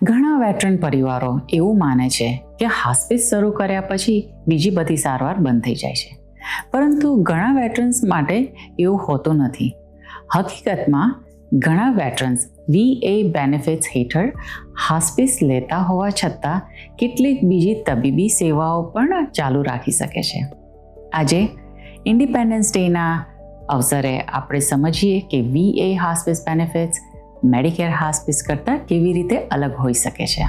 ઘણા વેટરન પરિવારો એવું માને છે કે હોસ્પિસ શરૂ કર્યા પછી બીજી બધી સારવાર બંધ થઈ જાય છે, પરંતુ ઘણા વેટરન્સ માટે એવું હોતું નથી. હકીકતમાં ઘણા વેટરન્સ VA બેનિફિટ્સ હેઠળ હોસ્પિસ લેતા હોવા છતાં કેટલીક બીજી તબીબી સેવાઓ પણ ચાલુ રાખી શકે છે. આજે ઇન્ડિપેન્ડન્સ ડેના અવસરે આપણે સમજીએ કે VA hospice benefits Medicare hospice કરતાં કેવી રીતે અલગ હોઈ શકે છે.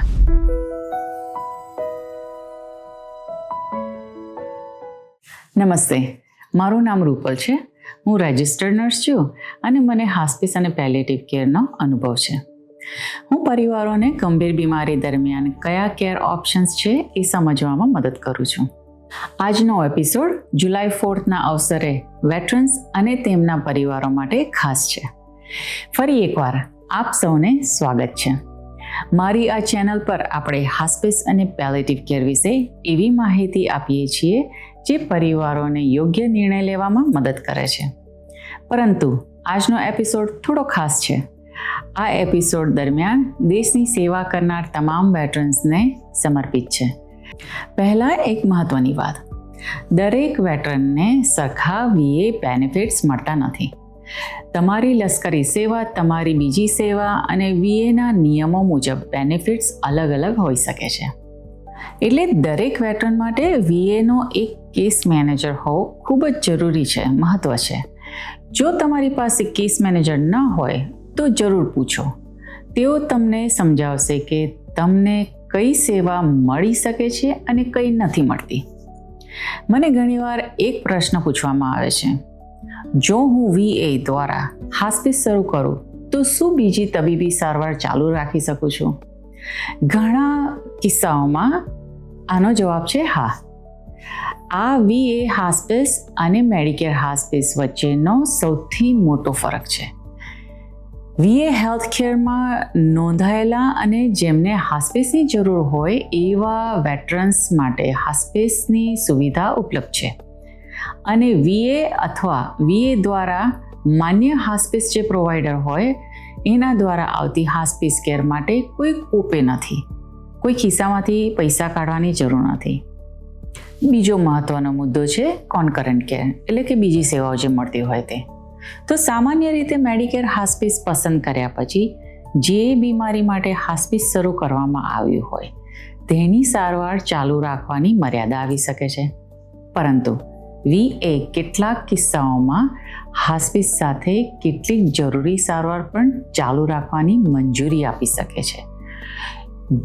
નમસ્તે, મારું નામ રૂપલ છે. હું રજિસ્ટર્ડ નર્સ છું અને મને હોસ્પિસ અને પેલિએટિવ કેરનો અનુભવ છે. હું પરિવારોને ગંભીર બીમારી દરમિયાન કયા કેર ઓપ્શન્સ છે એ સમજવામાં મદદ કરું છું. આજનો એપિસોડ જુલાઈ 4થના અવસરે વેટરન્સ અને તેમના પરિવારો માટે ખાસ છે. ફરી એકવાર આપ સૌને સ્વાગત છે. મારી આ ચેનલ પર આપણે હોસ્પિસ અને પેલિએટિવ કેર વિશે એવી માહિતી આપીએ છીએ જે પરિવારોને યોગ્ય નિર્ણય લેવામાં મદદ કરે છે. પરંતુ આજનો એપિસોડ થોડો ખાસ છે. આ એપિસોડ દરમિયાન દેશની સેવા કરનાર તમામ વેટરન્સને સમર્પિત છે. પહેલાં એક મહત્વની વાત, દરેક વેટરનને સરખા VA બેનિફિટ્સ મળતા નથી. તમારી લશ્કરી સેવા, તમારી બીજી સેવા અને VAના નિયમો મુજબ બેનિફિટ્સ અલગ અલગ હોઈ શકે છે. એટલે દરેક વેટરન માટે VAનો એક કેસ મેનેજર હોવો ખૂબ જ જરૂરી છે, મહત્વ છે. જો તમારી પાસે કેસ મેનેજર ન હોય તો જરૂર પૂછો. તેઓ તમને સમજાવશે કે તમને કઈ સેવા મળી શકે છે અને કઈ નથી મળતી. મને ઘણીવાર એક પ્રશ્ન પૂછવામાં આવે છે, જો હું VA દ્વારા હોસ્પિસ શરૂ કરું તો શું બીજી તબીબી સારવાર ચાલુ રાખી શકું છું? ઘણા કિસ્સાઓમાં આનો જવાબ છે હા. આ VA હોસ્પિસ અને મેડિકેર હોસ્પિસ વચ્ચેનો સૌથી મોટો ફરક છે. VA હેલ્થકેરમાં નોંધાયેલા અને જેમને હોસ્પિસની જરૂર હોય એવા વેટરન્સ માટે હોસ્પિસની સુવિધા ઉપલબ્ધ છે. અને VA અથવા VA દ્વારા માન્ય હોસ્પિસ જે પ્રોવાઈડર હોય એના દ્વારા આવતી હોસ્પિસ કેર માટે કોઈ કોપે નથી, કોઈ ખિસ્સામાંથી પૈસા કાઢવાની જરૂર નથી. બીજો મહત્વનો મુદ્દો છે કોન્કરન્ટ કેર, એટલે કે બીજી સેવાઓ જે મળતી હોય તે. તો સામાન્ય રીતે મેડિકેર હોસ્પિસ પસંદ કર્યા પછી જે બીમારી માટે હોસ્પિસ શરૂ કરવામાં આવ્યું હોય તેની સારવાર ચાલુ રાખવાની મર્યાદા આવી શકે છે. પરંતુ VA કેટલાક કિસ્સાઓમાં હોસ્પિસ સાથે કેટલીક જરૂરી સારવાર પણ ચાલુ રાખવાની મંજૂરી આપી શકે છે,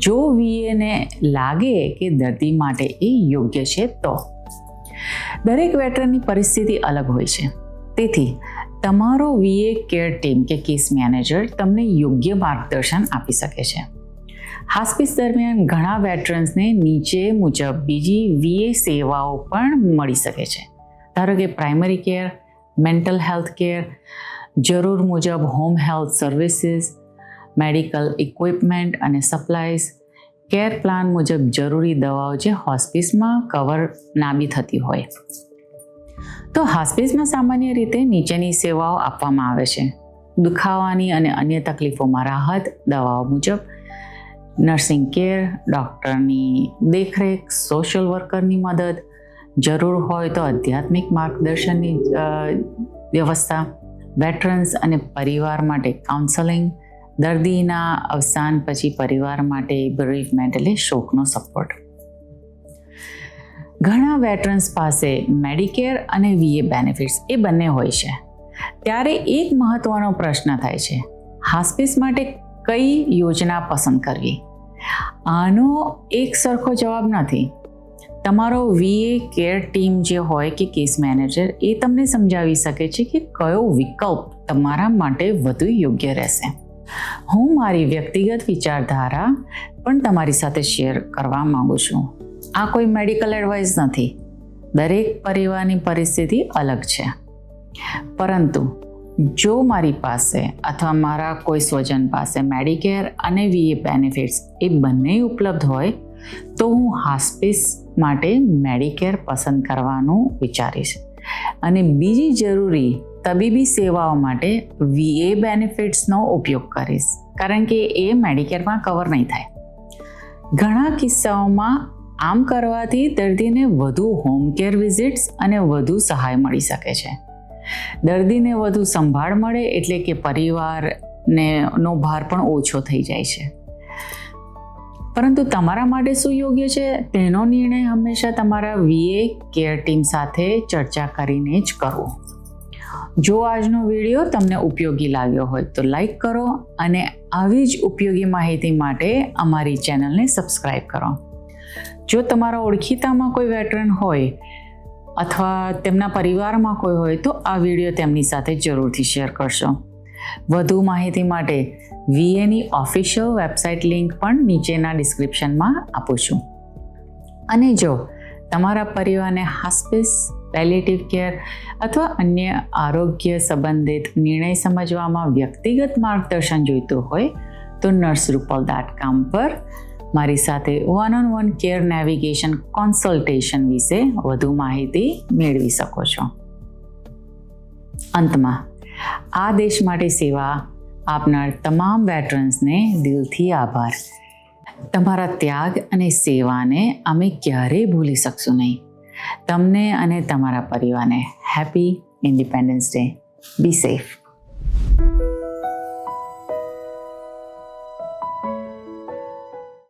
જો VAને લાગે કે દર્દી માટે એ યોગ્ય છે તો. દરેક વેટરનની પરિસ્થિતિ અલગ હોય છે, તેથી તમારો VA કેર ટીમ કે કેસ મેનેજર તમને યોગ્ય માર્ગદર્શન આપી શકે છે. હોસ્પિસ દરમિયાન ઘણા વેટરન્સને નીચે મુજબ બીજી VA સેવાઓ પણ મળી શકે છે. ધારો કે primary care, mental health care, જરૂર મુજબ home health services, medical equipment અને સપ્લાયઝ, કેર પ્લાન મુજબ જરૂરી દવાઓ જે હોસ્પિસમાં કવર ના બી થતી હોય. તો હોસ્પિસમાં સામાન્ય રીતે નીચેની સેવાઓ આપવામાં આવે છે: દુખાવાની અને અન્ય તકલીફોમાં રાહત, દવાઓ મુજબ નર્સિંગ કેર, ડૉક્ટરની દેખરેખ, સોશિયલ વર્કરની મદદ, જરૂર હોય તો આધ્યાત્મિક માર્ગદર્શનની વ્યવસ્થા, વેટરન્સ અને પરિવાર માટે કાઉન્સેલિંગ, દર્દીના અવસાન પછી પરિવાર માટે બેરીફમેન્ટ એટલે શોકનો સપોર્ટ. ઘણા વેટરન્સ પાસે મેડિકેર અને VA બેનિફિટ્સ એ બંને હોય છે. ત્યારે એક મહત્વનો પ્રશ્ન થાય છે, હોસ્પિસ માટે કઈ યોજના પસંદ કરવી? આનો એક સરખો જવાબ નથી. તમારો VA કેર ટીમ જે હોય કે કેસ મેનેજર એ તમને સમજાવી શકે છે કે કયો વિકલ્પ તમારા માટે વધુ યોગ્ય રહેશે. હું મારી વ્યક્તિગત વિચારધારા પણ તમારી સાથે શેર કરવા માંગુ છું. આ કોઈ મેડિકલ એડવાઇસ નથી. દરેક પરિવારની પરિસ્થિતિ અલગ છે. પરંતુ જો મારી પાસે અથવા મારા કોઈ સ્વજન પાસે મેડિકેર અને VA બેનિફિટ્સ એ બંને ઉપલબ્ધ હોય તો હું હોસ્પિસ માટે મેડિકેર પસંદ કરવાનું વિચારીશ અને બીજી જરૂરી તબીબી સેવાઓ માટે VA બેનિફિટ્સનો ઉપયોગ કરીશ, કારણ કે એ મેડિકેરમાં કવર નહીં થાય. ઘણા કિસ્સાઓમાં આમ કરવાથી દર્દીને વધુ હોમ કેર વિઝિટ્સ અને વધુ સહાય મળી શકે છે. દર્દીને વધુ સંભાળ મળે એટલે કે પરિવારનો ભાર પણ ઓછો થઈ જાય છે. પરંતુ તમારા માટે શું યોગ્ય છે તેનો નિર્ણય હંમેશા તમારા VA કેર ટીમ સાથે ચર્ચા કરીને જ કરવો. જો આજનો વિડીયો તમને ઉપયોગી લાગ્યો હોય તો લાઈક કરો અને આવી જ ઉપયોગી માહિતી માટે અમારી ચેનલને સબસ્ક્રાઈબ કરો. જો તમારા ઓળખીતામાં કોઈ વેટરન હોય અથવા તેમના પરિવારમાં કોઈ હોય તો આ વિડીયો તેમની સાથે જરૂરથી શેર કરશો. વધુ માહિતી માટે VAની ઓફિશિયલ વેબસાઇટ લિંક પણ નીચેના ડિસ્ક્રિપ્શનમાં આપું છું. અને જો તમારા પરિવારને હોસ્પિસ, પેલિએટિવ કેર અથવા અન્ય આરોગ્ય સંબંધિત નિર્ણય સમજવામાં વ્યક્તિગત માર્ગદર્શન જોઈતું હોય તો nursrupal.com પર મારી સાથે one-on-one કેર નેવિગેશન કોન્સલ્ટેશન વિશે વધુ માહિતી મેળવી શકો છો. અંતમાં આ દેશ માટે સેવા આપનાર તમામ વેટરન્સને દિલથી આભાર. તમારા ત્યાગ અને સેવાને અમે ક્યારેય ભૂલી શકશું નહીં. તમને અને તમારા પરિવારને હેપી ઇન્ડિપેન્ડન્સ ડે. બી સેફ.